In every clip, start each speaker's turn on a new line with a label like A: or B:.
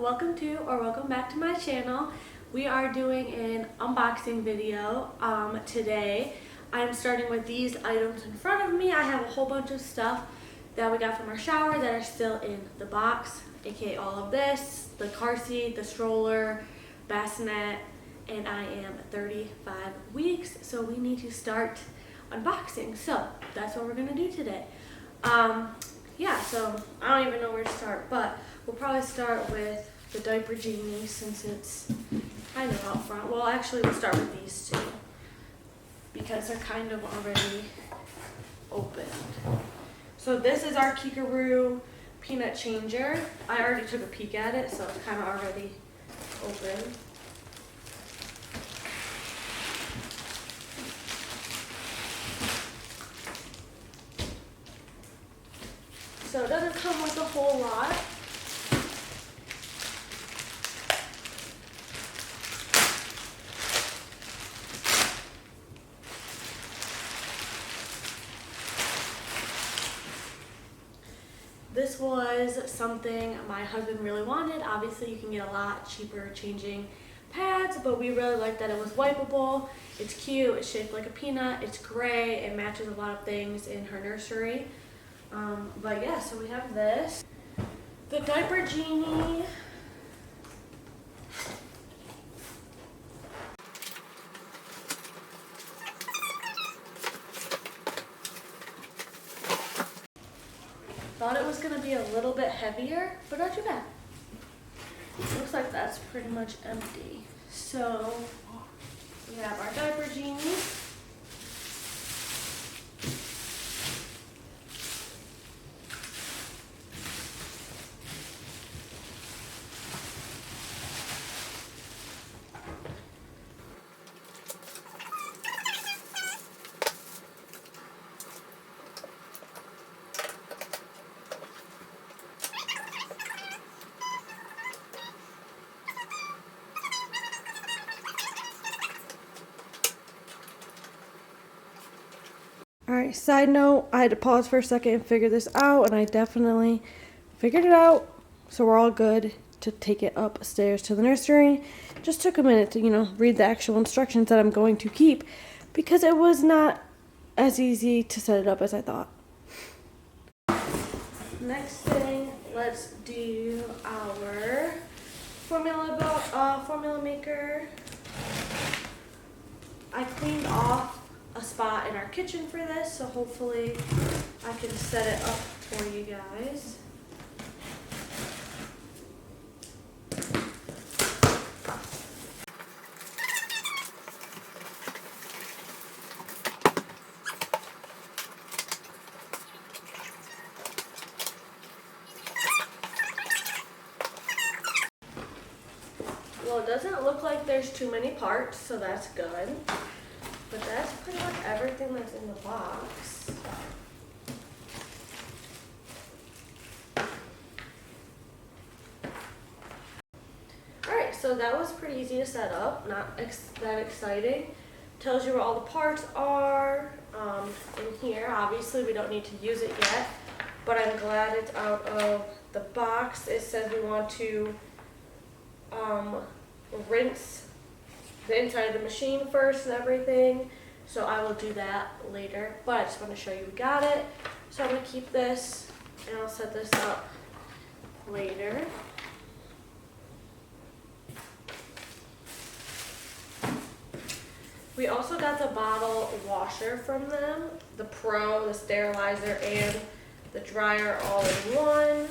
A: welcome back to my channel. We are doing an unboxing video today. I'm starting with these items in front of me. I have a whole bunch of stuff that we got from our shower that are still in the box, aka all of this, the car seat, the stroller, bassinet, and I am 35 weeks, so we need to start unboxing. So that's what we're gonna do today. Yeah, so I don't even know where to start, but we'll probably start with the Diaper Genie since it's kind of out front. Well, actually, we'll start with these two because they're kind of already opened. So this is our Kikaroo peanut changer. I already took a peek at it, so it's kind of already open. So it doesn't come with a whole lot. This was something my husband really wanted. Obviously, you can get a lot cheaper changing pads, but we really liked that it was wipeable. It's cute, it's shaped like a peanut, it's gray, it matches a lot of things in her nursery. But yeah, so we have this. The Diaper Genie. Thought it was gonna be a little bit heavier, but not too bad. Looks like that's pretty much empty. So we have our Diaper Genie. Alright, side note, I had to pause for a second and figure this out, and I definitely figured it out. So we're all good to take it upstairs to the nursery. Just took a minute to, read the actual instructions that I'm going to keep because it was not as easy to set it up as I thought. Next thing, let's do our formula maker. I cleaned off a spot in our kitchen for this, so hopefully I can set it up for you guys. Well, it doesn't look like there's too many parts, so that's good. But that's pretty much everything that's in the box. Alright, so that was pretty easy to set up, not that exciting. Tells you where all the parts are in here. Obviously, we don't need to use it yet, but I'm glad it's out of the box. It says we want to rinse the inside of the machine first and everything, so I will do that later, but I just want to show you we got it. So I'm going to keep this and I'll set this up later. We also got the bottle washer from them, the Pro, the sterilizer, and the dryer all in one.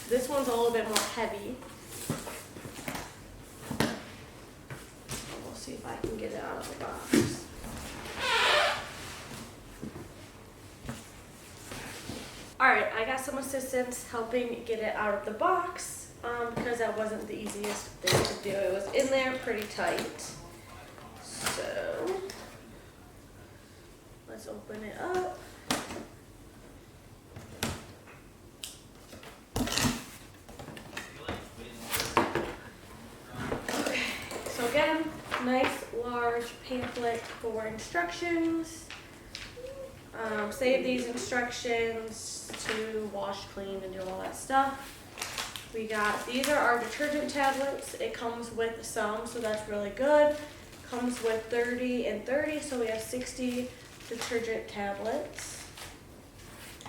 A: This one's a little bit more heavy. We'll see if I can get it out of the box. Alright, I got some assistance helping get it out of the box because that wasn't the easiest thing to do. It was in there pretty tight. So, let's open it up. nice large pamphlet for instructions. Save these instructions to wash, clean, and do all that stuff. We got, these are our detergent tablets. It comes with some, so that's really good. Comes with 30 and 30, so we have 60 detergent tablets.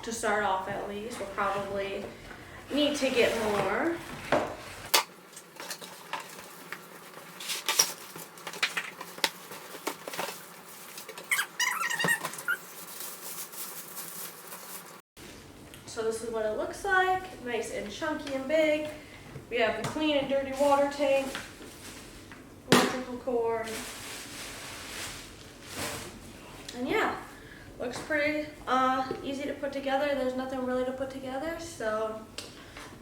A: To start off at least, we'll probably need to get more. So this is what it looks like, nice and chunky and big. We have the clean and dirty water tank, electrical cord, and yeah, looks pretty easy to put together. There's nothing really to put together, so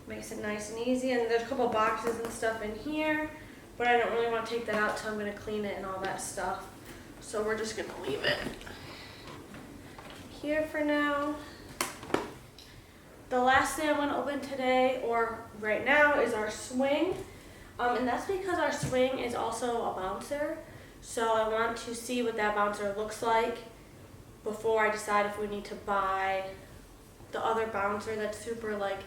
A: makes it nice and easy. And there's a couple boxes and stuff in here, but I don't really want to take that out, so I'm going to clean it and all that stuff. So we're just going to leave it here for now. The last thing I'm going to open today, or right now, is our swing. And that's because our swing is also a bouncer. So I want to see what that bouncer looks like before I decide if we need to buy the other bouncer that's super like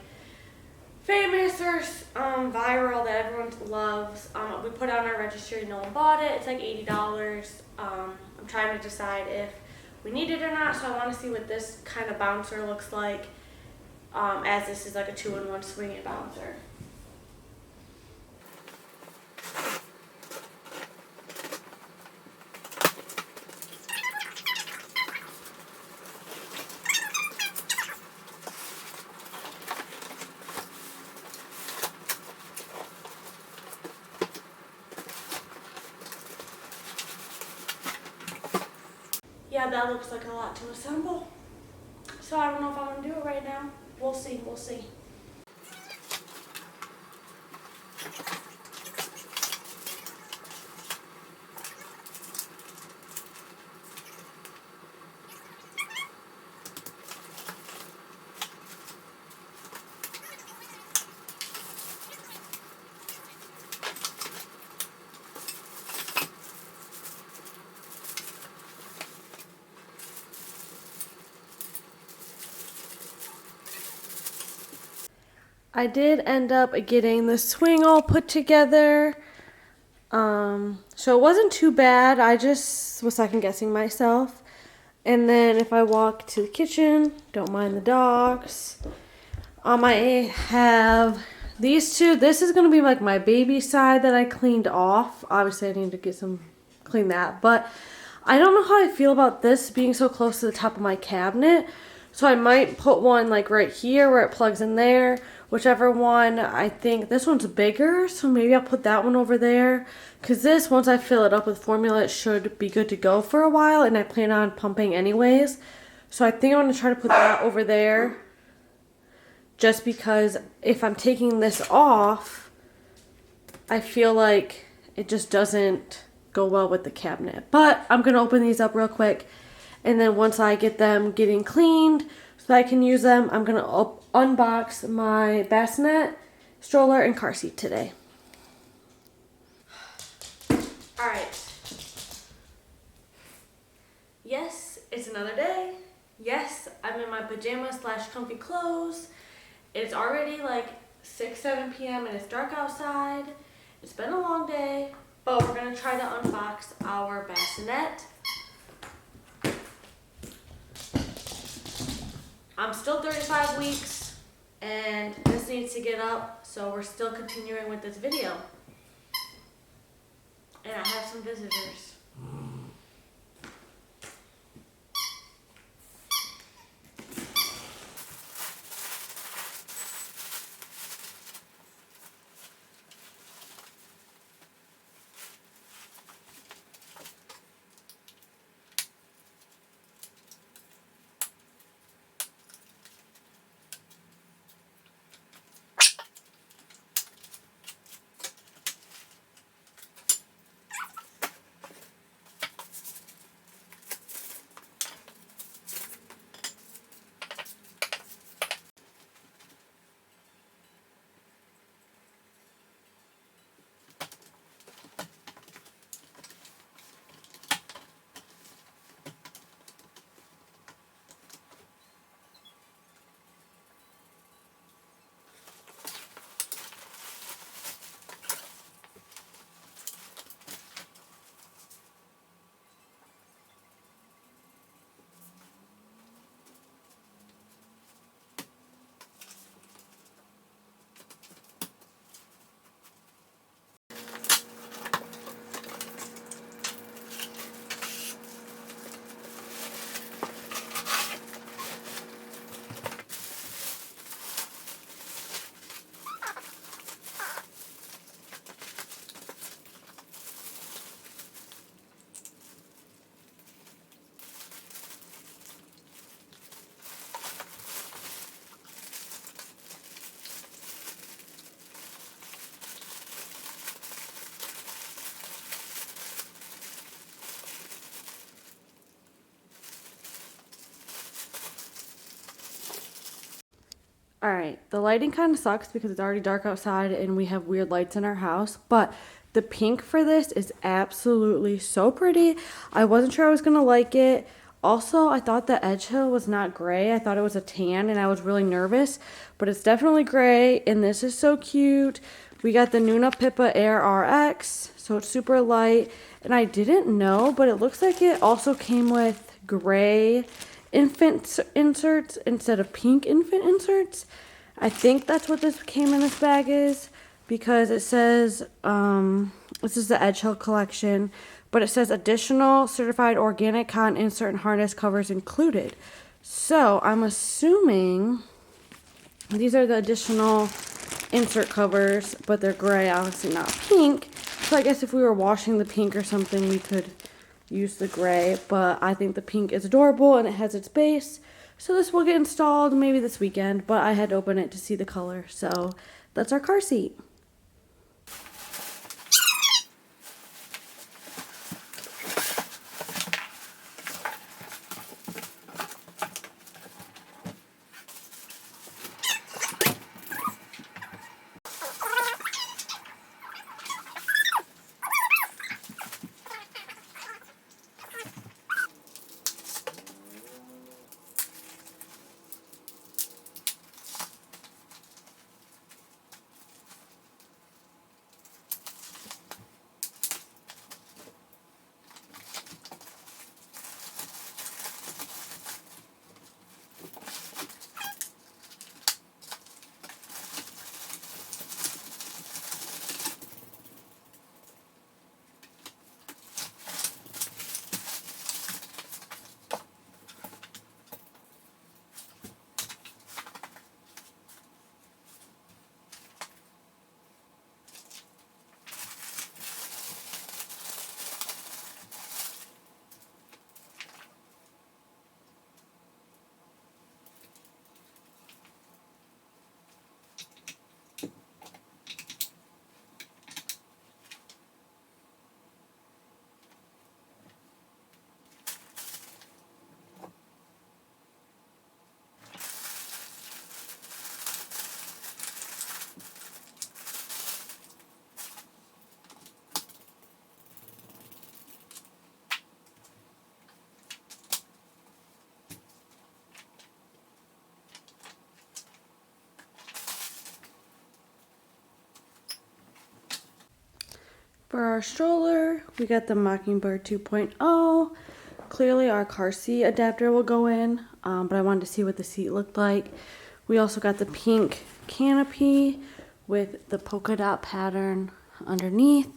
A: famous or viral that everyone loves. We put it on our registry, no one bought it. It's like $80. I'm trying to decide if we need it or not, so I want to see what this kind of bouncer looks like. As this is like a 2-in-1 swing and bouncer. Yeah, that looks like a lot to assemble. So I don't know if I'm gonna do it right now. We'll see, we'll see. I did end up getting the swing all put together. So it wasn't too bad. I just was second guessing myself. And then if I walk to the kitchen, don't mind the dogs. I have these two. This is going to be like my baby side that I cleaned off. Obviously I need to clean that. But I don't know how I feel about this being so close to the top of my cabinet. So I might put one like right here where it plugs in there. Whichever one, I think this one's bigger, so maybe I'll put that one over there. Because this, once I fill it up with formula, it should be good to go for a while, and I plan on pumping anyways. So I think I'm going to try to put that over there. Just because if I'm taking this off, I feel like it just doesn't go well with the cabinet. But I'm going to open these up real quick. And then once I get them getting cleaned so I can use them, I'm going to unbox my Bassinet, stroller, and car seat today. Alright. Yes, it's another day. Yes, I'm in my pajamas / comfy clothes. It's already like 6-7 p.m. and it's dark outside. It's been a long day, but we're going to try to unbox our Bassinet. I'm still 35 weeks, and this needs to get up, so we're still continuing with this video. And I have some visitors. right, the lighting kind of sucks because it's already dark outside and we have weird lights in our house, but the pink for this is absolutely so pretty. I wasn't sure I was gonna like it. Also, I thought the edge heel was not gray. I thought it was a tan and I was really nervous, but it's definitely gray and this is so cute. We got the Nuna Pippa Air RX, so it's super light. And I didn't know, but it looks like it also came with gray infant inserts instead of pink infant inserts. I think that's what this came in this bag is, because it says this is the Edge Hill collection, but it says additional certified organic cotton insert and harness covers included. So I'm assuming these are the additional insert covers, but they're gray, obviously not pink. So I guess if we were washing the pink or something, we could use the gray, but I think the pink is adorable and it has its base. So this will get installed maybe this weekend, but I had to open it to see the color. So that's our car seat. For our stroller, we got the Mockingbird 2.0. Clearly our car seat adapter will go in, but I wanted to see what the seat looked like. We also got the pink canopy with the polka dot pattern underneath.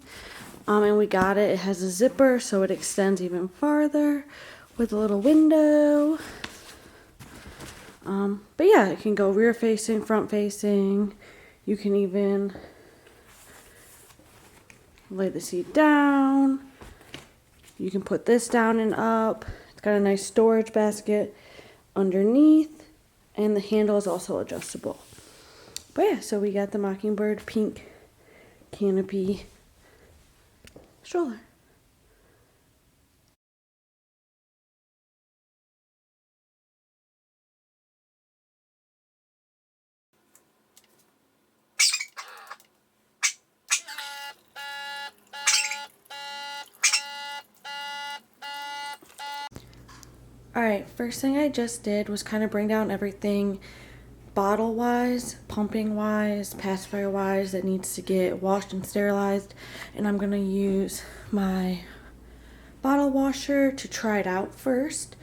A: And we got it, it has a zipper so it extends even farther with a little window. But yeah, it can go rear facing, front facing. You can even lay the seat down. You can put this down and up. It's got a nice storage basket underneath, and the handle is also adjustable. But yeah, so we got the Mockingbird pink canopy stroller. Alright, first thing I just did was kind of bring down everything bottle-wise, pumping-wise, pacifier-wise that needs to get washed and sterilized. And I'm going to use my bottle washer to try it out first.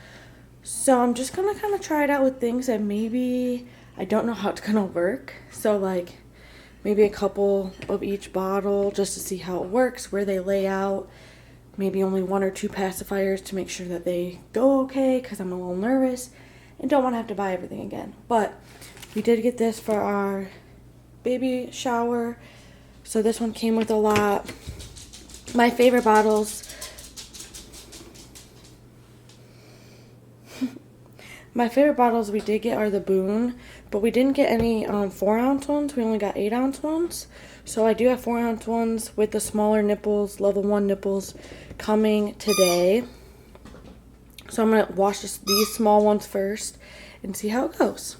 A: So I'm just going to kind of try it out with things that maybe I don't know how it's going to work. So like maybe a couple of each bottle just to see how it works, where they lay out. Maybe only 1 or 2 pacifiers to make sure that they go okay, because I'm a little nervous and don't want to have to buy everything again. But we did get this for our baby shower, so this one came with a lot. My favorite bottles we did get are the Boone, but we didn't get any 4-ounce ones. We only got 8-ounce ones. So I do have 4-ounce ones with the smaller nipples, level 1 nipples, coming today. So I'm going to wash these small ones first and see how it goes.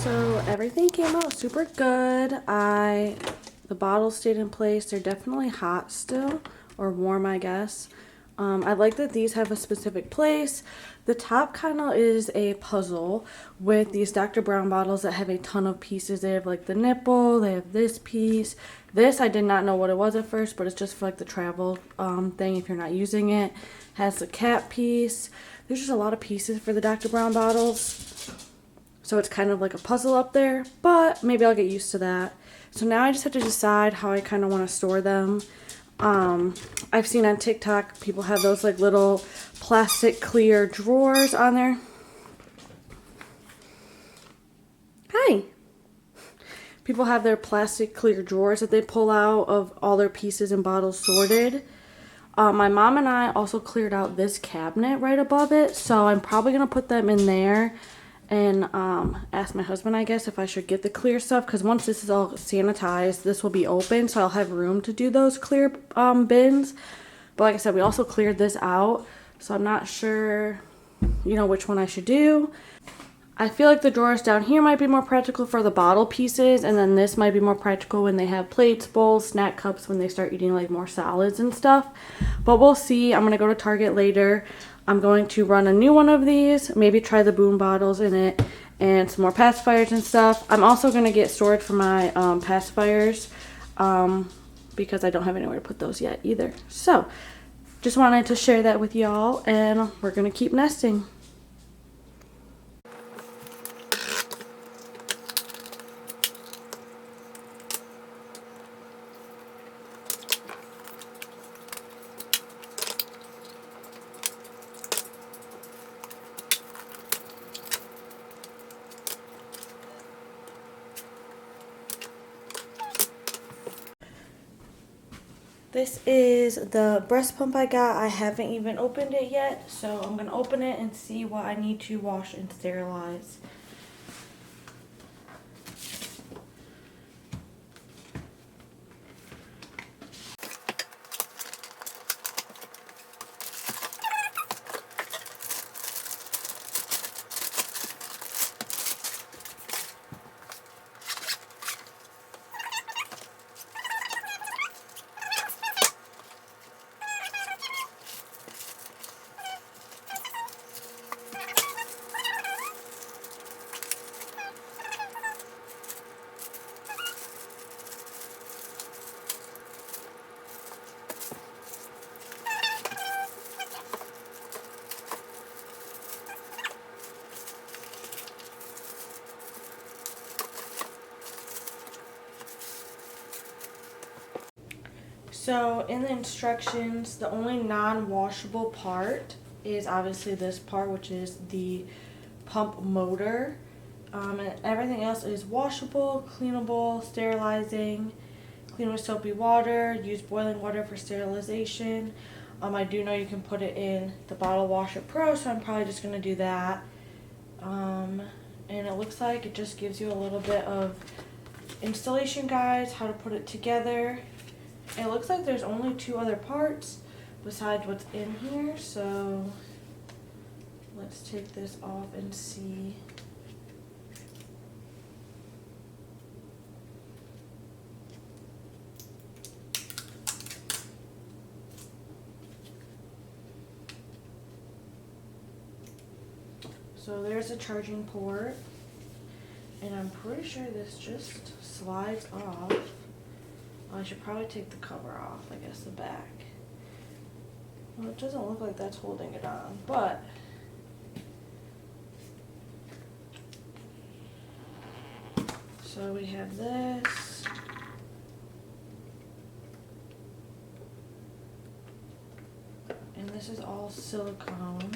A: So everything came out super good. The bottles stayed in place. They're definitely hot still, or warm, I guess. I like that these have a specific place. The top kind of is a puzzle with these Dr. Brown bottles that have a ton of pieces. They have like the nipple, they have this piece. This I did not know what it was at first, but it's just for like the travel thing if you're not using it. Has the cap piece. There's just a lot of pieces for the Dr. Brown bottles. So it's kind of like a puzzle up there, but maybe I'll get used to that. So now I just have to decide how I kind of want to store them. I've seen on TikTok people have those like little plastic clear drawers on there. Hi. People have their plastic clear drawers that they pull out of all their pieces and bottles sorted. My mom and I also cleared out this cabinet right above it, so I'm probably going to put them in there and ask my husband, I guess, if I should get the clear stuff, because once this is all sanitized, this will be open, so I'll have room to do those clear bins. But like I said, we also cleared this out, so I'm not sure, which one I should do. I feel like the drawers down here might be more practical for the bottle pieces, and then this might be more practical when they have plates, bowls, snack cups, when they start eating like more salads and stuff. But we'll see. I'm going to go to Target later. I'm going to run a new one of these, maybe try the boom bottles in it, and some more pacifiers and stuff. I'm also going to get storage for my pacifiers because I don't have anywhere to put those yet either. So, just wanted to share that with y'all, and we're going to keep nesting. This is the breast pump I got. I haven't even opened it yet, so I'm going to open it and see what I need to wash and sterilize. So in the instructions, the only non-washable part is obviously this part, which is the pump motor. And everything else is washable, cleanable, sterilizing, clean with soapy water, use boiling water for sterilization. I do know you can put it in the Bottle Washer Pro, so I'm probably just going to do that. And it looks like it just gives you a little bit of installation guides, how to put it together. It looks like there's only 2 other parts besides what's in here, so let's take this off and see. So there's a charging port, and I'm pretty sure this just slides off. I should probably take the cover off, I guess the back. Well, it doesn't look like that's holding it on, but so we have this. And this is all silicone.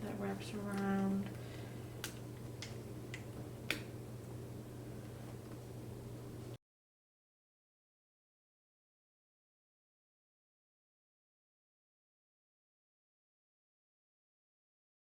A: That wraps around.